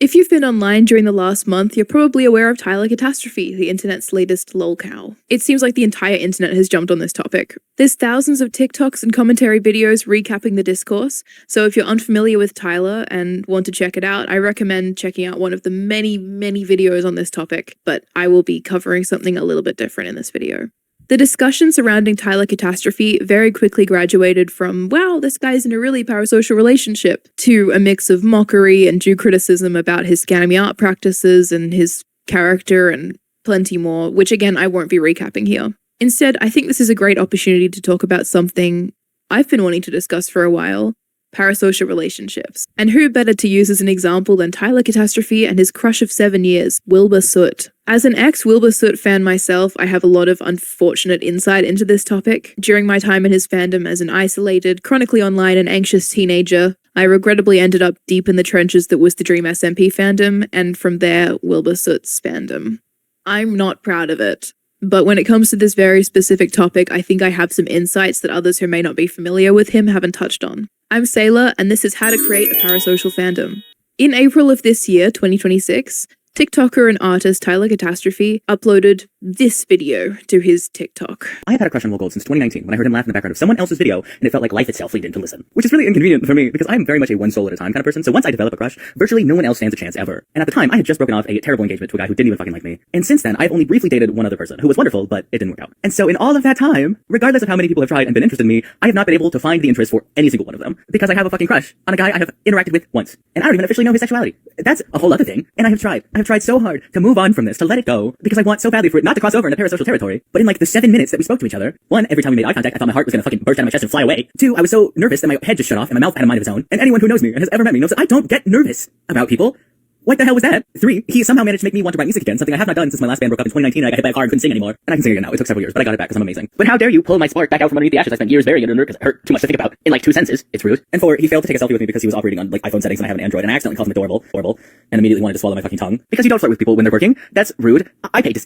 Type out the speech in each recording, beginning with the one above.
If you've been online during the last month, you're probably aware of Tyler Catastrophe, the internet's latest lolcow. It seems like the entire internet has jumped on this topic. There's thousands of TikToks and commentary videos recapping the discourse, so if you're unfamiliar with Tyler and want to check it out, I recommend checking out one of the many videos on this topic, but I will be covering something a little bit different in this video. The discussion surrounding Tyler Catastrophe very quickly graduated from, wow, this guy's in a really parasocial relationship, to a mix of mockery and due criticism about his scammy art practices and his character and plenty more, which again, I won't be recapping here. Instead, I think this is a great opportunity to talk about something I've been wanting to discuss for a while: parasocial relationships. And who better to use as an example than Tyler Catastrophe and his crush of 7 years, Wilbur Soot. As an ex-Wilbur Soot fan myself, I have a lot of unfortunate insight into this topic. During my time in his fandom as an isolated, chronically online and anxious teenager, I regrettably ended up deep in the trenches that was the Dream SMP fandom, and from there, Wilbur Soot's fandom. I'm not proud of it. But when it comes to this very specific topic, I think I have some insights that others who may not be familiar with him haven't touched on. I'm Sailor, and this is how to create a parasocial fandom. In April of this year, 2026, TikToker and artist Tyler Catastrophe uploaded this video to his TikTok. I have had a crush on Will Gold since 2019 when I heard him laugh in the background of someone else's video and it felt like life itself leaned in to listen. Which is really inconvenient for me because I'm very much a one soul at a time kind of person, so once I develop a crush, virtually no one else stands a chance ever. And at the time, I had just broken off a terrible engagement to a guy who didn't even fucking like me. And since then, I've only briefly dated one other person who was wonderful, but it didn't work out. And so in all of that time, regardless of how many people have tried and been interested in me, I have not been able to find the interest for any single one of them because I have a fucking crush on a guy I have interacted with once. And I don't even officially know his sexuality. That's a whole other thing. And I have tried so hard to move on from this, to let it go, because I want so badly for it not to cross over into parasocial territory. But in like the 7 minutes that we spoke to each other, one, every time we made eye contact, I thought my heart was gonna fucking burst out of my chest and fly away. Two, I was so nervous that my head just shut off and my mouth had a mind of its own. And anyone who knows me and has ever met me knows that I don't get nervous about people. What the hell was that? 3, he somehow managed to make me want to write music again, something I have not done since my last band broke up in 2019 and I got hit by a car and couldn't sing anymore. And I can sing again now. It took several years, but I got it back because I'm amazing. But how dare you pull my spark back out from underneath the ashes I spent years burying under because it hurt too much to think about in like 2 sentences. It's rude. And 4, he failed to take a selfie with me because he was operating on like iPhone settings and I have an Android and I accidentally called him adorable, and immediately wanted to swallow my fucking tongue. Because you don't flirt with people when they're working. That's rude. I feel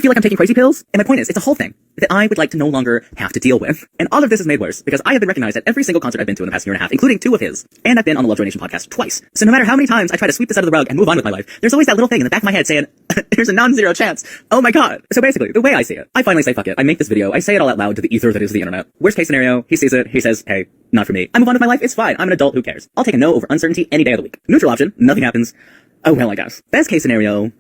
like I'm taking crazy pills. And my point is, it's a whole thing that I would like to no longer have to deal with. And all of this is made worse because I have been recognized at every single concert I've been to in the past year and a half, including 2 of his. And I've been on the Lovejoy Nation podcast twice. So no matter how many times I try to sweep this out of the rug and move on with my life, there's always that little thing in the back of my head saying, there's a non-zero chance. Oh my god. So basically, the way I see it, I finally say fuck it. I make this video, I say it all out loud to the ether that is the internet. Worst case scenario, he sees it, he says, hey, not for me. I move on with my life, it's fine. I'm an adult, who cares? I'll take a no over uncertainty any day of the week. Neutral option, nothing happens. Oh well, I guess. Best case scenario,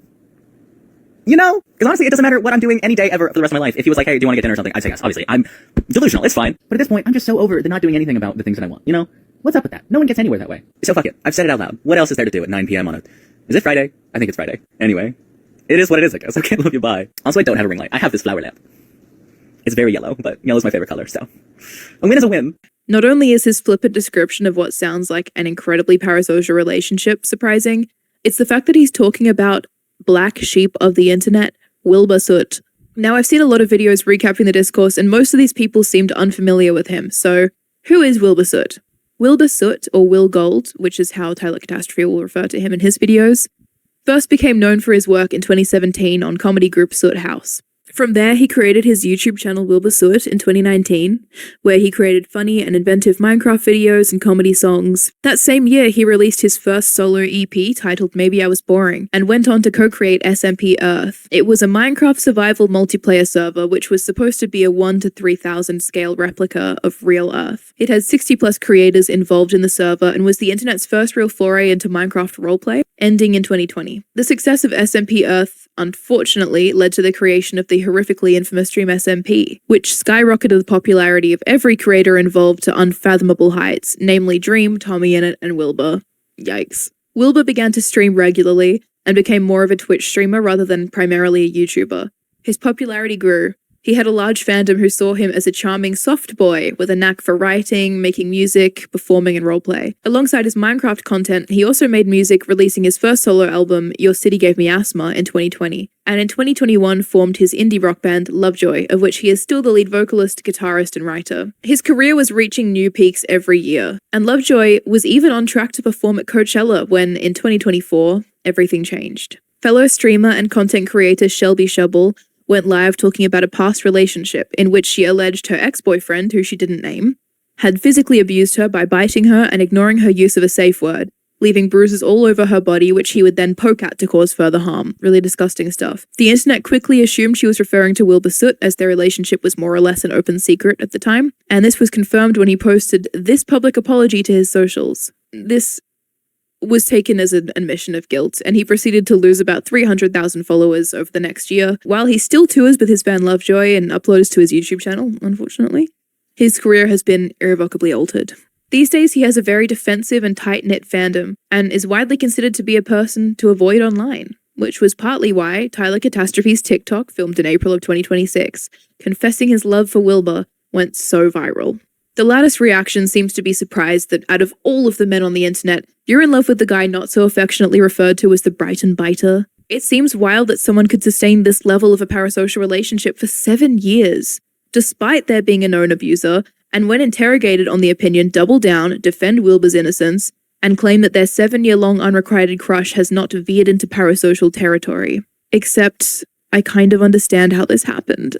you know, because honestly, it doesn't matter what I'm doing any day ever for the rest of my life. If he was like, hey, do you want to get dinner or something? I'd say yes. Obviously, I'm delusional. It's fine. But at this point, I'm just so over the not doing anything about the things that I want. You know? What's up with that? No one gets anywhere that way. So fuck it. I've said it out loud. What else is there to do at 9 p.m. on a... Is it Friday? I think it's Friday. Anyway. It is what it is, I guess. Okay, love you, bye. Also, I don't have a ring light. I have this flower lamp. It's very yellow, but yellow's my favorite color, so... A win is a win. Not only is his flippant description of what sounds like an incredibly parasocial relationship surprising, it's the fact that he's talking about black sheep of the internet, Wilbur Soot. Now, I've seen a lot of videos recapping the discourse, and most of these people seemed unfamiliar with him, so who is Wilbur Soot? Wilbur Soot, or Will Gold, which is how Tyler Catastrophe will refer to him in his videos, first became known for his work in 2017 on comedy group Soot House. From there, he created his YouTube channel Wilbur Soot in 2019, where he created funny and inventive Minecraft videos and comedy songs. That same year, he released his first solo EP titled Maybe I Was Boring, and went on to co-create SMP Earth. It was a Minecraft survival multiplayer server, which was supposed to be a 1 to 3,000 scale replica of real Earth. It had 60 plus creators involved in the server, and was the internet's first real foray into Minecraft roleplay, ending in 2020. The success of SMP Earth, unfortunately, led to the creation of the horrifically infamous Dream SMP, which skyrocketed the popularity of every creator involved to unfathomable heights, namely Dream, TommyInnit, and Wilbur. Yikes. Wilbur began to stream regularly, and became more of a Twitch streamer rather than primarily a YouTuber. His popularity grew. He had a large fandom who saw him as a charming soft boy with a knack for writing, making music, performing, and roleplay. Alongside his Minecraft content, he also made music, releasing his first solo album, Your City Gave Me Asthma, in 2020, and in 2021 formed his indie rock band, Lovejoy, of which he is still the lead vocalist, guitarist, and writer. His career was reaching new peaks every year, and Lovejoy was even on track to perform at Coachella when, in 2024, everything changed. Fellow streamer and content creator Shelby Shubble went live talking about a past relationship in which she alleged her ex-boyfriend, who she didn't name, had physically abused her by biting her and ignoring her use of a safe word, leaving bruises all over her body, which he would then poke at to cause further harm. Really disgusting stuff. The internet quickly assumed she was referring to Wilbur Soot, as their relationship was more or less an open secret at the time, and this was confirmed when he posted this public apology to his socials. This was taken as an admission of guilt, and he proceeded to lose about 300,000 followers over the next year, while he still tours with his band Lovejoy and uploads to his YouTube channel, unfortunately. His career has been irrevocably altered. These days, he has a very defensive and tight-knit fandom, and is widely considered to be a person to avoid online, which was partly why Tyler Catastrophe's TikTok, filmed in April of 2026, confessing his love for Wilbur, went so viral. The latter's reaction seems to be surprised that out of all of the men on the internet, you're in love with the guy not so affectionately referred to as the Brighton Biter. It seems wild that someone could sustain this level of a parasocial relationship for 7 years, despite there being a known abuser, and when interrogated on the opinion, double down, defend Wilbur's innocence, and claim that their 7-year-long unrequited crush has not veered into parasocial territory. Except, I kind of understand how this happened.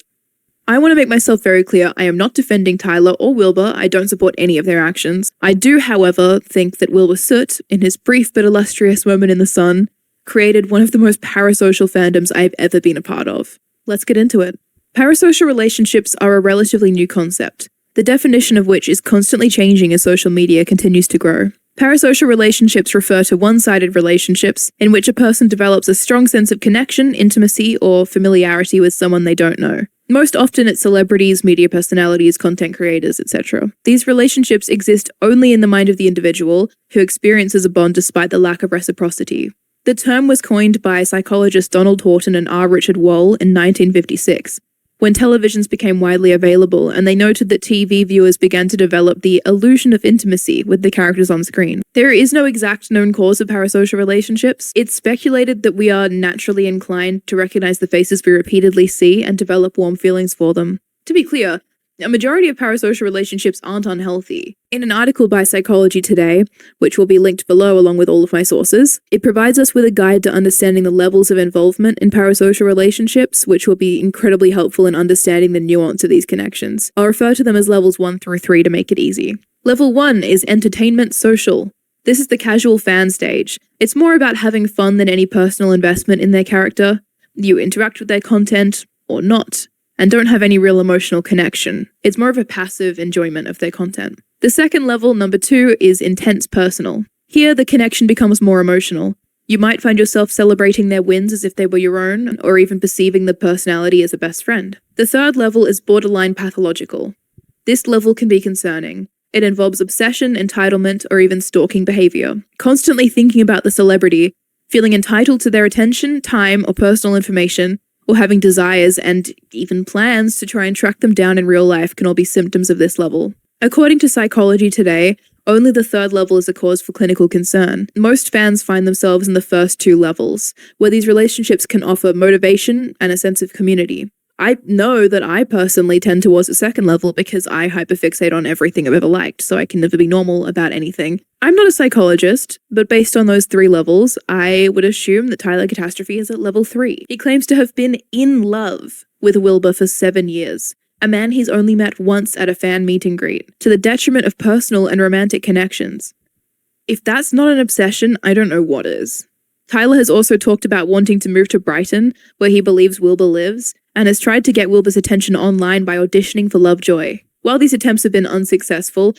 I want to make myself very clear, I am not defending Tyler or Wilbur, I don't support any of their actions. I do, however, think that Wilbur Soot, in his brief but illustrious moment in the sun, created one of the most parasocial fandoms I've ever been a part of. Let's get into it. Parasocial relationships are a relatively new concept, the definition of which is constantly changing as social media continues to grow. Parasocial relationships refer to one-sided relationships in which a person develops a strong sense of connection, intimacy, or familiarity with someone they don't know. Most often it's celebrities, media personalities, content creators, etc. These relationships exist only in the mind of the individual, who experiences a bond despite the lack of reciprocity. The term was coined by psychologists Donald Horton and R. Richard Wall in 1956, when televisions became widely available, and they noted that TV viewers began to develop the illusion of intimacy with the characters on screen. There is no exact known cause of parasocial relationships. It's speculated that we are naturally inclined to recognize the faces we repeatedly see and develop warm feelings for them. To be clear, a majority of parasocial relationships aren't unhealthy. In an article by Psychology Today, which will be linked below along with all of my sources, it provides us with a guide to understanding the levels of involvement in parasocial relationships, which will be incredibly helpful in understanding the nuance of these connections. I'll refer to them as levels 1 through 3 to make it easy. Level 1 is entertainment social. This is the casual fan stage. It's more about having fun than any personal investment in their character. You interact with their content, or not, and don't have any real emotional connection. It's more of a passive enjoyment of their content. The second level, number 2, is intense personal. Here, the connection becomes more emotional. You might find yourself celebrating their wins as if they were your own, or even perceiving the personality as a best friend. The third level is borderline pathological. This level can be concerning. It involves obsession, entitlement, or even stalking behavior. Constantly thinking about the celebrity, feeling entitled to their attention, time, or personal information, or having desires and even plans to try and track them down in real life can all be symptoms of this level. According to Psychology Today, only the third level is a cause for clinical concern. Most fans find themselves in the first 2 levels, where these relationships can offer motivation and a sense of community. I know that I personally tend towards the second level because I hyperfixate on everything I've ever liked, so I can never be normal about anything. I'm not a psychologist, but based on those 3 levels, I would assume that Tyler Catastrophe is at level 3. He claims to have been in love with Wilbur for 7 years, a man he's only met once at a fan meet and greet, to the detriment of personal and romantic connections. If that's not an obsession, I don't know what is. Tyler has also talked about wanting to move to Brighton, where he believes Wilbur lives, and has tried to get Wilbur's attention online by auditioning for Lovejoy. While these attempts have been unsuccessful,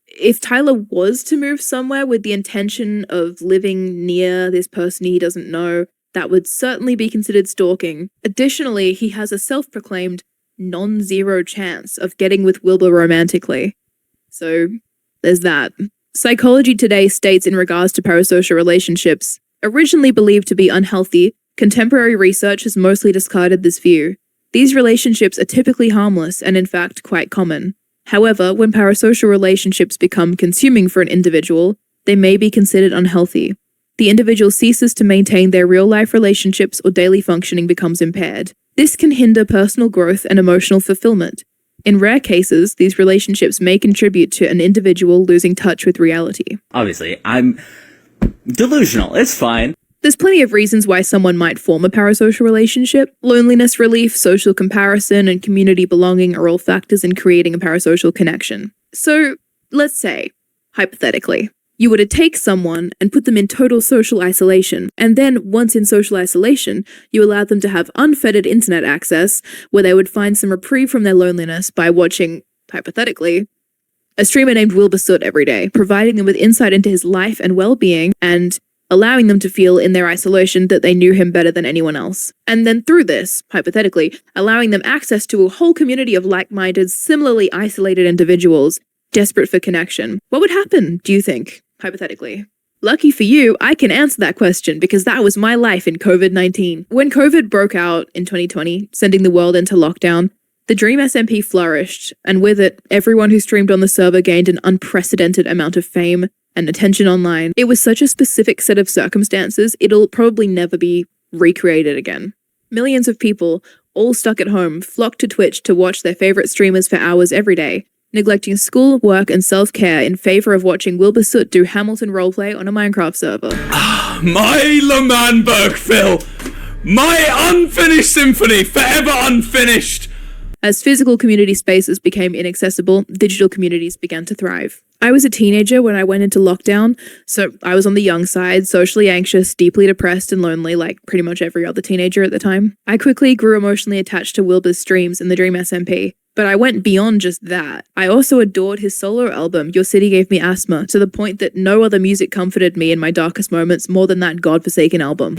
if Tyler was to move somewhere with the intention of living near this person he doesn't know, that would certainly be considered stalking. Additionally, he has a self-proclaimed non-zero chance of getting with Wilbur romantically. So, there's that. Psychology Today states in regards to parasocial relationships, originally believed to be unhealthy, contemporary research has mostly discarded this view. These relationships are typically harmless and in fact quite common. However, when parasocial relationships become consuming for an individual, they may be considered unhealthy. The individual ceases to maintain their real-life relationships or daily functioning becomes impaired. This can hinder personal growth and emotional fulfillment. In rare cases, these relationships may contribute to an individual losing touch with reality. Obviously, I'm delusional. It's fine. There's plenty of reasons why someone might form a parasocial relationship. Loneliness relief, social comparison, and community belonging are all factors in creating a parasocial connection. So, let's say, hypothetically, You were to take someone and put them in total social isolation, and then, once in social isolation, you allowed them to have unfettered internet access, where they would find some reprieve from their loneliness by watching, hypothetically, a streamer named Wilbur Soot every day, providing them with insight into his life and well-being, and allowing them to feel in their isolation that they knew him better than anyone else. And then through this, hypothetically, allowing them access to a whole community of like-minded, similarly isolated individuals desperate for connection. What would happen, do you think, hypothetically? Lucky for you, I can answer that question because that was my life in COVID-19. When COVID broke out in 2020, sending the world into lockdown, the Dream SMP flourished, and with it, everyone who streamed on the server gained an unprecedented amount of fame and attention online. It was such a specific set of circumstances, it'll probably never be recreated again. Millions of people, all stuck at home, flocked to Twitch to watch their favorite streamers for hours every day, neglecting school, work, and self-care in favor of watching Wilbur Soot do Hamilton roleplay on a Minecraft server. My L'Manberg, Phil! My unfinished symphony, forever unfinished! As physical community spaces became inaccessible, digital communities began to thrive. I was a teenager when I went into lockdown, so I was on the young side, socially anxious, deeply depressed and lonely like pretty much every other teenager at the time. I quickly grew emotionally attached to Wilbur's streams in the Dream SMP, but I went beyond just that. I also adored his solo album, Your City Gave Me Asthma, to the point that no other music comforted me in my darkest moments more than that godforsaken album.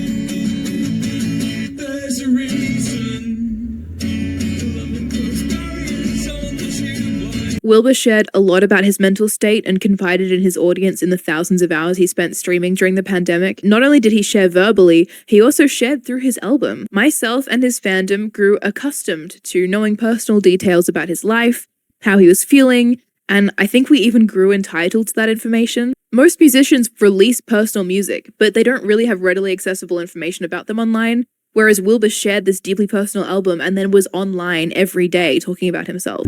There's a reason. Wilbur shared a lot about his mental state and confided in his audience in the thousands of hours he spent streaming during the pandemic. Not only did he share verbally, he also shared through his album. Myself and his fandom grew accustomed to knowing personal details about his life, how he was feeling, and I think we even grew entitled to that information. Most musicians release personal music, but they don't really have readily accessible information about them online, whereas Wilbur shared this deeply personal album and then was online every day talking about himself.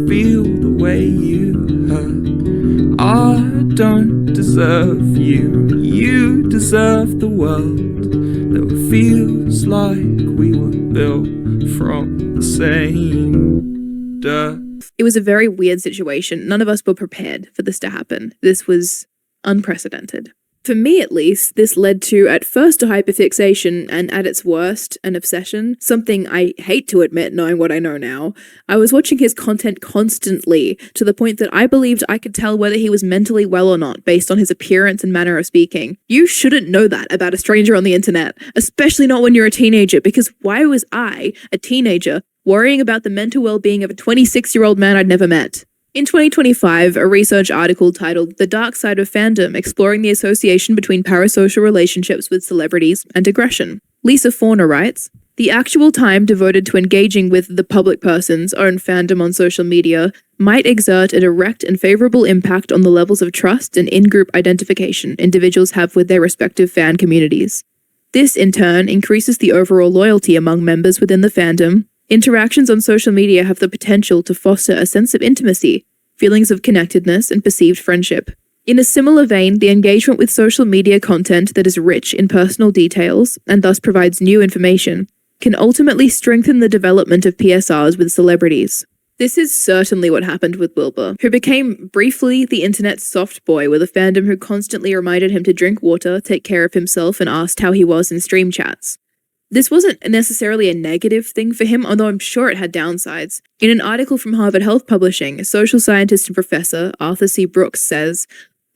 Feel the way you hurt. I don't deserve you. You deserve the world. Though it feels like we were built from the same dirt. It was a very weird situation. None of us were prepared for this to happen. This was unprecedented. For me, at least, this led to, at first, a hyperfixation, and at its worst, an obsession. Something I hate to admit, knowing what I know now. I was watching his content constantly, to the point that I believed I could tell whether he was mentally well or not, based on his appearance and manner of speaking. You shouldn't know that about a stranger on the internet, especially not when you're a teenager, because why was I, a teenager, worrying about the mental well-being of a 26-year-old man I'd never met? In 2025, a research article titled The Dark Side of Fandom, exploring the association between parasocial relationships with celebrities and aggression. Lisa Fauna writes, the actual time devoted to engaging with the public person's own fandom on social media might exert a direct and favorable impact on the levels of trust and in-group identification individuals have with their respective fan communities. This, in turn, increases the overall loyalty among members within the fandom. Interactions on social media have the potential to foster a sense of intimacy, feelings of connectedness, and perceived friendship. In a similar vein, the engagement with social media content that is rich in personal details, and thus provides new information, can ultimately strengthen the development of PSRs with celebrities. This is certainly what happened with Wilbur, who became briefly the internet's soft boy with a fandom who constantly reminded him to drink water, take care of himself, and asked how he was in stream chats. This wasn't necessarily a negative thing for him, although I'm sure it had downsides. In an article from Harvard Health Publishing, social scientist and professor Arthur C. Brooks says,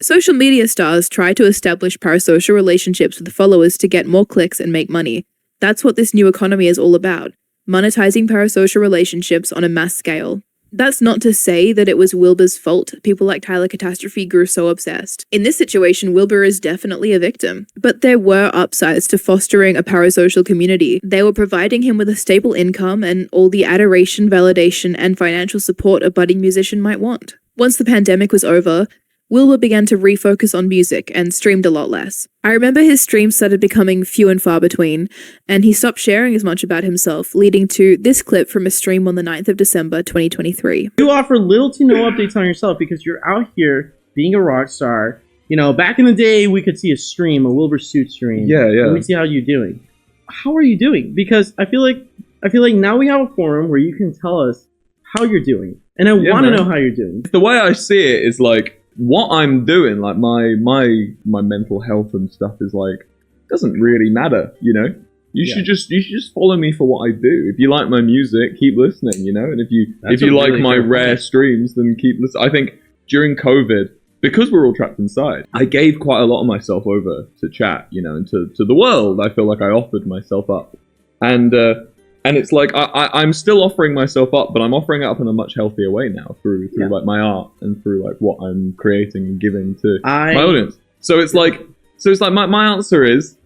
social media stars try to establish parasocial relationships with followers to get more clicks and make money. That's what this new economy is all about, monetizing parasocial relationships on a mass scale. That's not to say that it was Wilbur's fault people like Tyler Catastrophe grew so obsessed. In this situation, Wilbur is definitely a victim. But there were upsides to fostering a parasocial community. They were providing him with a stable income and all the adoration, validation, and financial support a budding musician might want. Once the pandemic was over, Wilbur began to refocus on music and streamed a lot less. I remember his streams started becoming few and far between, and he stopped sharing as much about himself, leading to this clip from a stream on the 9th of December 2023. You offer little to no updates on yourself because you're out here being a rock star. You know, back in the day, we could see a stream, a Wilbur Soot stream. Yeah. And we'd see how you're doing. How are you doing? Because I feel like now we have a forum where you can tell us how you're doing. And I want to know how you're doing. The way I see it is like, what I'm doing, like my mental health and stuff is like, doesn't really matter, you know? You should just follow me for what I do. If you like my music, keep listening, you know? And if you like my rare streams, then keep listening. I think during COVID, because we're all trapped inside, I gave quite a lot of myself over to chat, you know, and to the world. I feel like I offered myself up. And it's like I'm still offering myself up, but I'm offering it up in a much healthier way now through like my art and through like what I'm creating and giving to my audience. So it's like my answer is,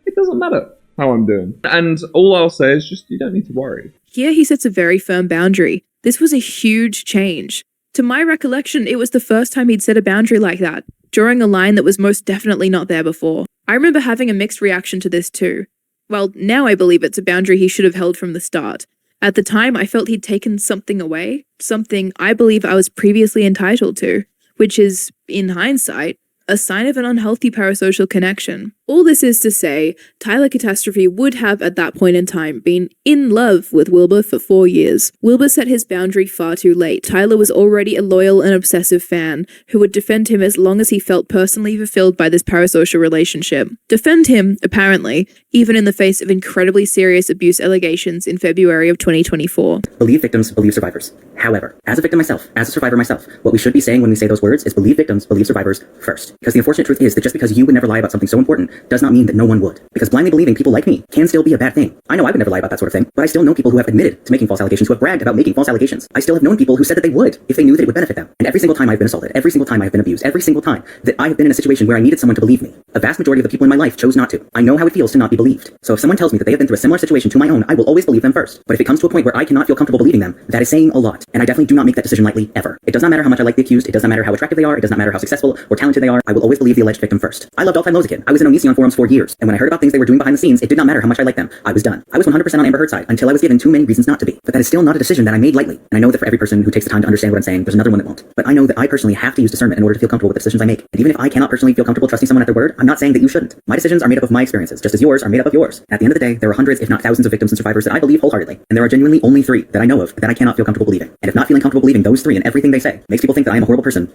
it doesn't matter how I'm doing. And all I'll say is just, you don't need to worry. Here he sets a very firm boundary. This was a huge change. To my recollection, it was the first time he'd set a boundary like that, drawing a line that was most definitely not there before. I remember having a mixed reaction to this too. Well, now I believe it's a boundary he should have held from the start. At the time, I felt he'd taken something away, something I believe I was previously entitled to, which is, in hindsight, a sign of an unhealthy parasocial connection. All this is to say, Tyler Catastrophe would have at that point in time been in love with Wilbur for 4 years. Wilbur set his boundary far too late. Tyler was already a loyal and obsessive fan who would defend him as long as he felt personally fulfilled by this parasocial relationship. Defend him, apparently, even in the face of incredibly serious abuse allegations in February of 2024. Believe victims, believe survivors. However, as a victim myself, as a survivor myself, what we should be saying when we say those words is believe victims, believe survivors first. Because the unfortunate truth is that just because you would never lie about something so important does not mean that no one would. Because blindly believing people like me can still be a bad thing. I know I would never lie about that sort of thing, but I still know people who have admitted to making false allegations, who have bragged about making false allegations. I still have known people who said that they would if they knew that it would benefit them. And every single time I've been assaulted, every single time I've been abused, every single time that I have been in a situation where I needed someone to believe me, a vast majority of the people in my life chose not to. I know how it feels to not be believed. So if someone tells me that they have been through a similar situation to my own, I will always believe them first. But if it comes to a point where I cannot feel comfortable believing them, that is saying a lot. And I definitely do not make that decision lightly, ever. It does not matter how much I like the accused, it does not matter how attractive they are, it does not matter how successful or talented they are, I will always believe the alleged victim first. I loved All-Time Low as a kid. I was in Onision forums for years, and when I heard about things they were doing behind the scenes, it did not matter how much I liked them. I was done. I was 100% on Amber Heard's side until I was given too many reasons not to be. But that is still not a decision that I made lightly. And I know that for every person who takes the time to understand what I'm saying, there's another one that won't. But I know that I personally have to use discernment in order to feel comfortable with the decisions I make. And even if I cannot personally feel comfortable trusting someone at their word, I'm not saying that you shouldn't. My decisions are made up of my experiences, just as yours are made up of yours. At the end of the day, there are hundreds, if not thousands of victims and survivors that I believe wholeheartedly. And there are genuinely only 3 that I know of that I cannot feel comfortable believing. And if not feeling comfortable believing those 3 and everything they say makes people think that I am a horrible person,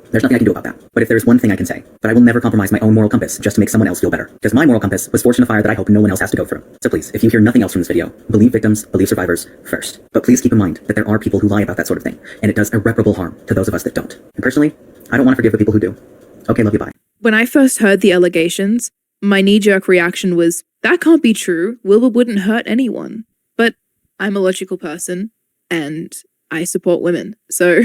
there's nothing I can do about that. But if there's one thing I can say, but I will never compromise my own moral compass just to make someone else feel better. Because my moral compass was forged in a fire that I hope no one else has to go through. So please, if you hear nothing else from this video, believe victims, believe survivors first. But please keep in mind that there are people who lie about that sort of thing, and it does irreparable harm to those of us that don't. And personally, I don't want to forgive the people who do. Okay, love you, bye. When I first heard the allegations, my knee-jerk reaction was, that can't be true. Wilbur wouldn't hurt anyone. But I'm a logical person, and I support women, so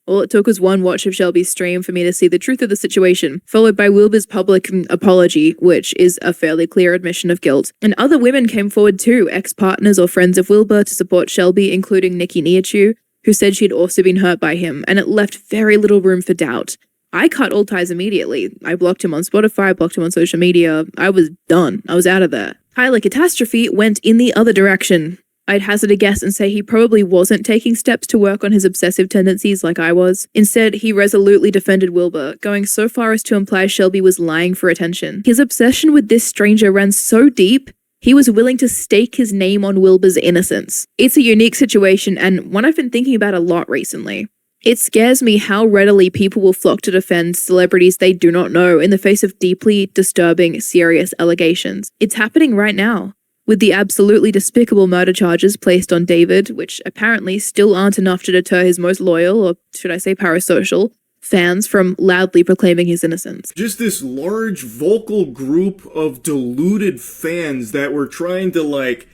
all it took was one watch of Shelby's stream for me to see the truth of the situation, followed by Wilbur's public apology, which is a fairly clear admission of guilt. And other women came forward too, ex-partners or friends of Wilbur, to support Shelby, including Nikki Niachu, who said she'd also been hurt by him, and it left very little room for doubt. I cut all ties immediately. I blocked him on Spotify, blocked him on social media. I was done. I was out of there. Tyler Catastrophe went in the other direction. I'd hazard a guess and say he probably wasn't taking steps to work on his obsessive tendencies like I was. Instead, he resolutely defended Wilbur, going so far as to imply Shelby was lying for attention. His obsession with this stranger ran so deep, he was willing to stake his name on Wilbur's innocence. It's a unique situation and one I've been thinking about a lot recently. It scares me how readily people will flock to defend celebrities they do not know in the face of deeply disturbing, serious allegations. It's happening right now, with the absolutely despicable murder charges placed on David, which apparently still aren't enough to deter his most loyal, or should I say parasocial, fans from loudly proclaiming his innocence. Just this large vocal group of deluded fans that were trying to, like,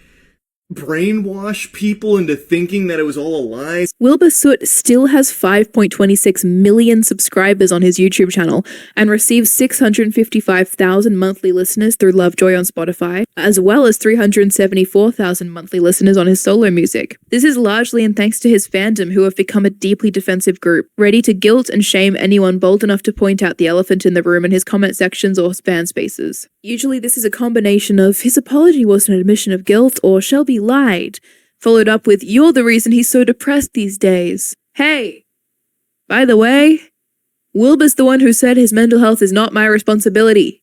brainwash people into thinking that it was all a lie. Wilbur Soot still has 5.26 million subscribers on his YouTube channel and receives 655,000 monthly listeners through Lovejoy on Spotify, as well as 374,000 monthly listeners on his solo music. This is largely in thanks to his fandom, who have become a deeply defensive group, ready to guilt and shame anyone bold enough to point out the elephant in the room in his comment sections or fan spaces. Usually this is a combination of his apology was an admission of guilt or Shelby lied, followed up with, you're the reason he's so depressed these days. Hey, by the way, Wilbur's the one who said his mental health is not my responsibility.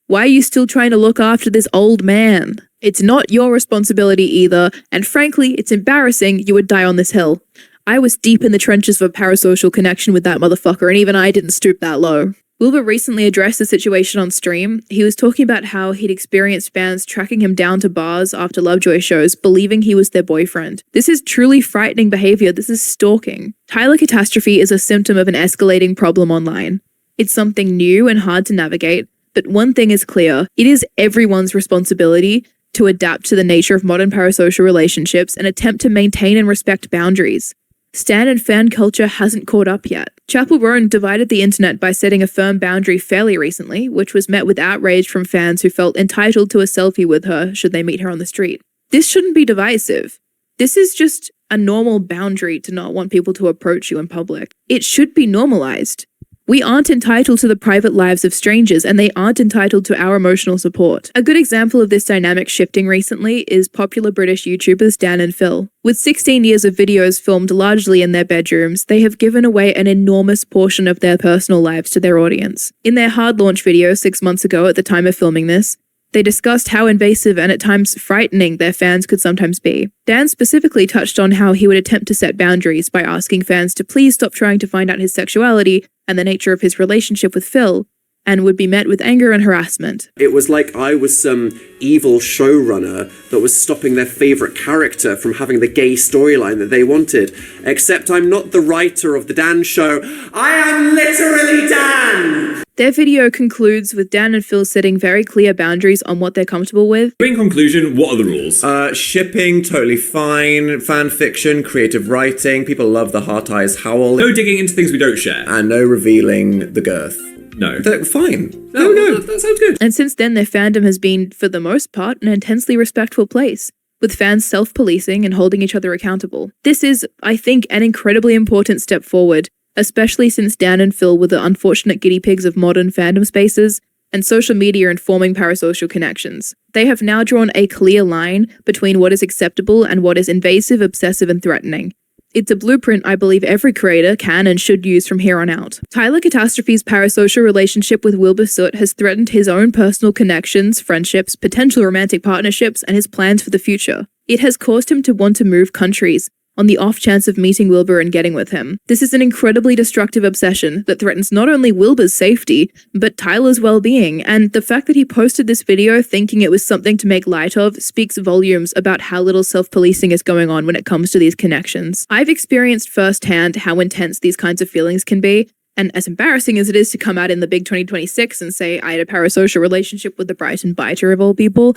Why are you still trying to look after this old man? It's not your responsibility either, and frankly, it's embarrassing you would die on this hill. I was deep in the trenches of a parasocial connection with that motherfucker, and even I didn't stoop that low. Wilbur recently addressed the situation on stream. He was talking about how he'd experienced fans tracking him down to bars after Lovejoy shows, believing he was their boyfriend. This is truly frightening behavior. This is stalking. Tyler catastrophe is a symptom of an escalating problem online. It's something new and hard to navigate, but one thing is clear. It is everyone's responsibility to adapt to the nature of modern parasocial relationships and attempt to maintain and respect boundaries. Stan and fan culture hasn't caught up yet. Chapel Roan divided the internet by setting a firm boundary fairly recently, which was met with outrage from fans who felt entitled to a selfie with her should they meet her on the street. This shouldn't be divisive. This is just a normal boundary to not want people to approach you in public. It should be normalized. We aren't entitled to the private lives of strangers, and they aren't entitled to our emotional support. A good example of this dynamic shifting recently is popular British YouTubers Dan and Phil. With 16 years of videos filmed largely in their bedrooms, they have given away an enormous portion of their personal lives to their audience. In their hard launch video 6 months ago at the time of filming this, they discussed how invasive and at times frightening their fans could sometimes be. Dan specifically touched on how he would attempt to set boundaries by asking fans to please stop trying to find out his sexuality and the nature of his relationship with Phil, and would be met with anger and harassment. It was like I was some evil showrunner that was stopping their favourite character from having the gay storyline that they wanted. Except I'm not the writer of The Dan Show. I am literally Dan! Their video concludes with Dan and Phil setting very clear boundaries on what they're comfortable with. In conclusion, what are the rules? Shipping, totally fine. Fan fiction, creative writing. People love the heart eyes howl. No digging into things we don't share. And no revealing the girth. No. Fine. No. That sounds good. And since then, their fandom has been, for the most part, an intensely respectful place, with fans self-policing and holding each other accountable. This is, I think, an incredibly important step forward, especially since Dan and Phil were the unfortunate guinea pigs of modern fandom spaces and social media informing parasocial connections. They have now drawn a clear line between what is acceptable and what is invasive, obsessive, and threatening. It's a blueprint I believe every creator can and should use from here on out. Tyler Catastrophe's parasocial relationship with Wilbur Soot has threatened his own personal connections, friendships, potential romantic partnerships, and his plans for the future. It has caused him to want to move countries, on the off chance of meeting Wilbur and getting with him. This is an incredibly destructive obsession that threatens not only Wilbur's safety, but Tyler's well-being, and the fact that he posted this video thinking it was something to make light of speaks volumes about how little self-policing is going on when it comes to these connections. I've experienced firsthand how intense these kinds of feelings can be, and as embarrassing as it is to come out in the big 2026 and say I had a parasocial relationship with the Brighton biter of all people,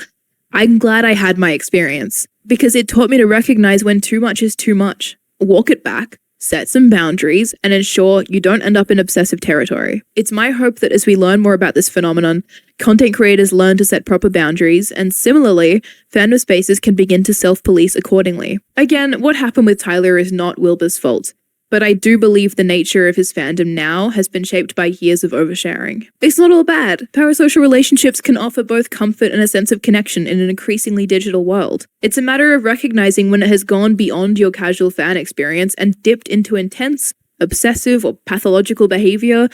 I'm glad I had my experience, because it taught me to recognize when too much is too much. Walk it back, set some boundaries, and ensure you don't end up in obsessive territory. It's my hope that as we learn more about this phenomenon, content creators learn to set proper boundaries, and similarly, fandom spaces can begin to self-police accordingly. Again, what happened with Tyler is not Wilbur's fault, but I do believe the nature of his fandom now has been shaped by years of oversharing. It's not all bad. Parasocial relationships can offer both comfort and a sense of connection in an increasingly digital world. It's a matter of recognizing when it has gone beyond your casual fan experience and dipped into intense, obsessive, or pathological behavior,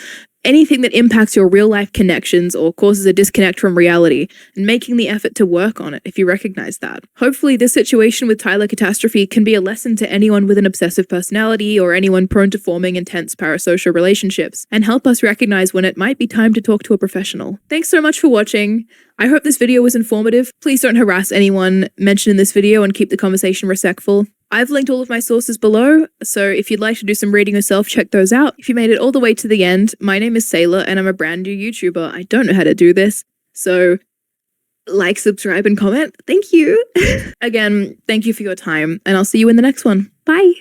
anything that impacts your real-life connections or causes a disconnect from reality, and making the effort to work on it if you recognize that. Hopefully, this situation with Tyler Catastrophe can be a lesson to anyone with an obsessive personality or anyone prone to forming intense parasocial relationships, and help us recognize when it might be time to talk to a professional. Thanks so much for watching. I hope this video was informative. Please don't harass anyone mentioned in this video and keep the conversation respectful. I've linked all of my sources below, so if you'd like to do some reading yourself, check those out. If you made it all the way to the end, my name is Sailor and I'm a brand new YouTuber. I don't know how to do this, so like, subscribe, and comment. Thank you. Again, thank you for your time, and I'll see you in the next one. Bye.